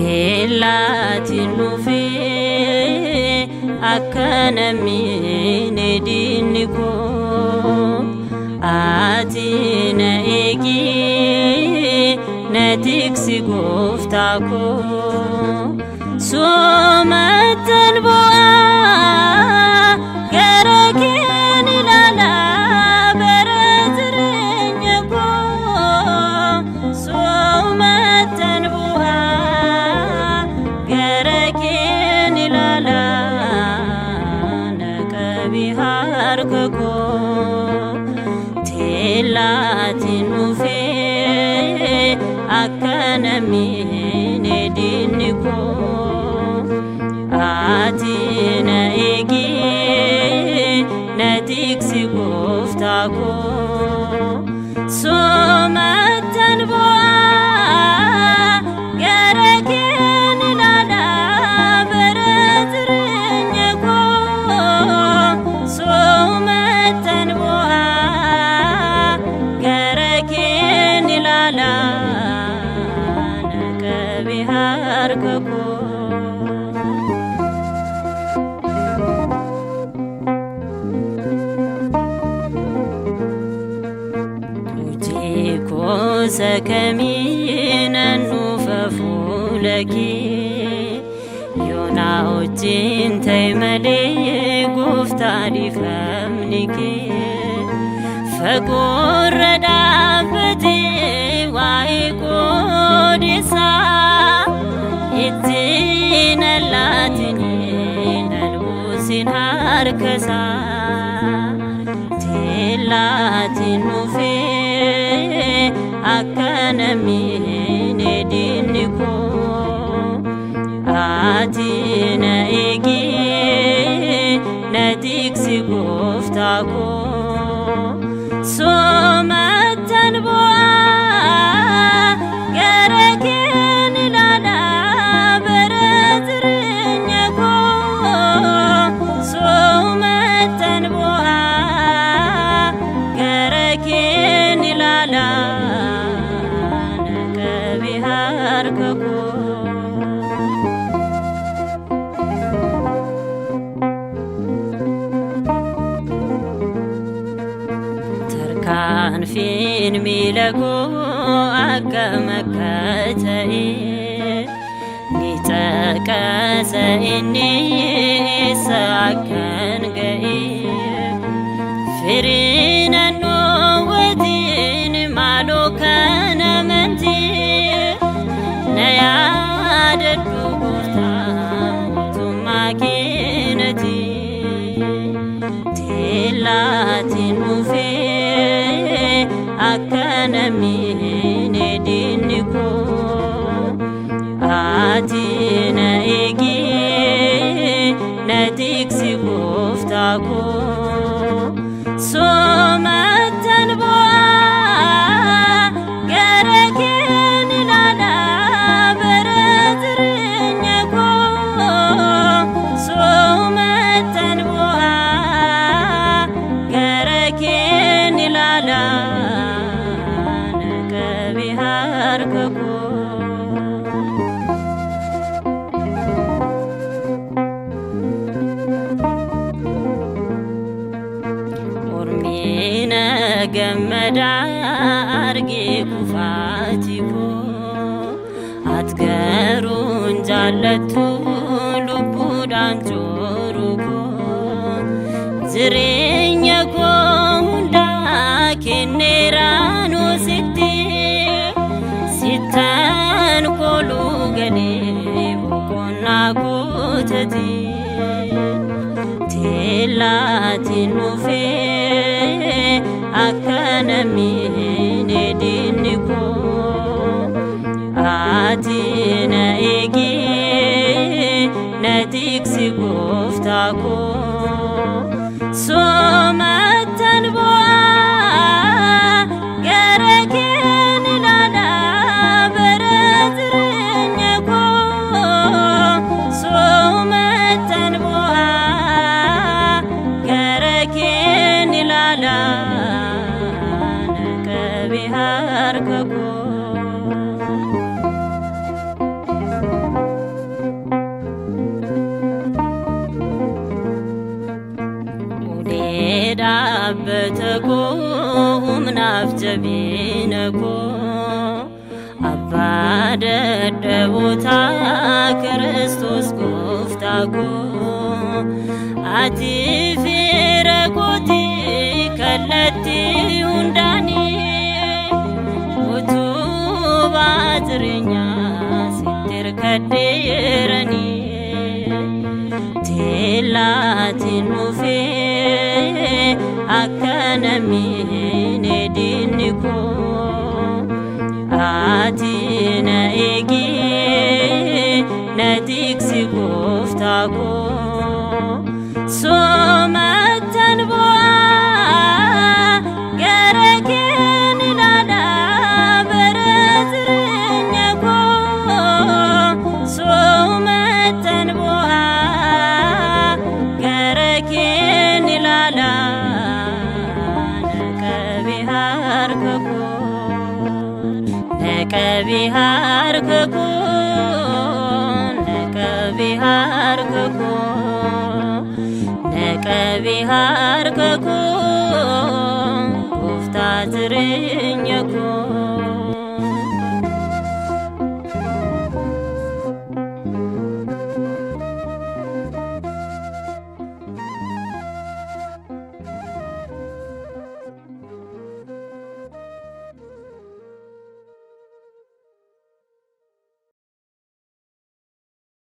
Telatin nufe akkana mine diniko ati na egi na tiksi goftako sumatan boa garaken ilala baratrenya ko sumatan boa garaken ilala nakabi harko telatin nufe akkana mine diniko ati na egi na tiksi goftako sumatan boa garaken ilala baratrenya ko sumatan boa garaken ilala nakabi harko سكمين النففولك يونا وجين تيملي قفتالي فمنك فقر دابتي وايقود سا اتين اللاتنين الوسين هاركسا تلاتين نفي akkana mine diniko ati na egi na tiksi goftako sumatan boa garaken ilala baratrenya ko sumatan boa garaken ilala تركان فين ميلكو أكمكتئي نتكاس إني ساكن جئي فرين النوتين مالو كان منتي نياد الدوغتا تماكينتي تلاتين نفي akkana mine diniko ati na egi na tiksi goftako sumatan boa garaken ilala baratrenya ko sumatan boa garaken ilala nakabi harko ormina gamada arge kufatiko atgarun jallatu lubudan joruko zirenya ko hunda kennerano sitti sitan kolu gane bokona kutati telatin nufe akkana mine diniko ati na egi na tiksi goftako sumatan boa garaken ilala baratrenya ko sumatan boa garaken ilala nakabi harko dhaabbatako humnaaf jabina koo abbaa dadhabootaa Kiristoos gooftaa koo ati fira kootii kallattii hundaanii utubaa jireenyaa sitti hirkadheeranii teellaatiin dhufee akka namni hin diinni koo ati na eegee na tiksi gooftaa koo soomattan bu'aa gara keen ilaalaa bara jireenya koo soomattan bu'aa gara keen ilaalaa naqabe harka koo naqabe harka koo naqabe harka koo naqabe harka koo gooftaa jireenya koo